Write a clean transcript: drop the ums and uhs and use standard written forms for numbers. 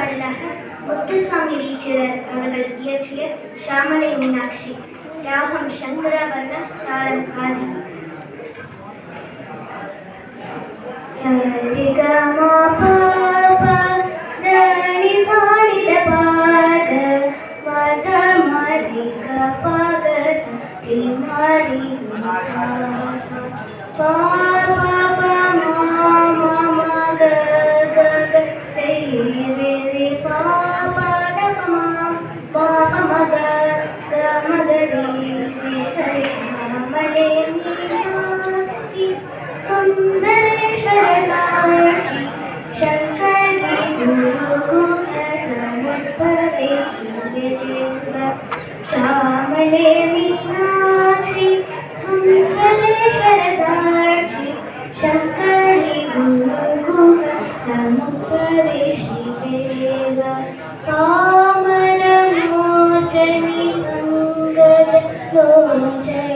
பாடலாக முத்துசுவாமி டீச்சர் அவர்கள் இயற்றிய ஷியாமளை மீனாட்சி. ராகம் சங்கராபரணம், தாளம் ஆதி. சரிகமா பாபா தனி சாணித பாக மத மரிக பாக சரி மாரி சாசா பாபா மாமா மக கக ரே ரே பாபா தபமா பாபா மக கமகரி ரே ஷாமலே மீனாட்சி சுந்தரேஸ்வர சாட்சி சங்கரி குருகுல சமுத்பவேஷி ஷாமலே மீனாட்சி சுந்தரேஸ்வர சாட்சி சங்கரி குருகுல சமுத்பவேஷி தேவ காமர மோச்சனி பங்கஜ லோச்சனி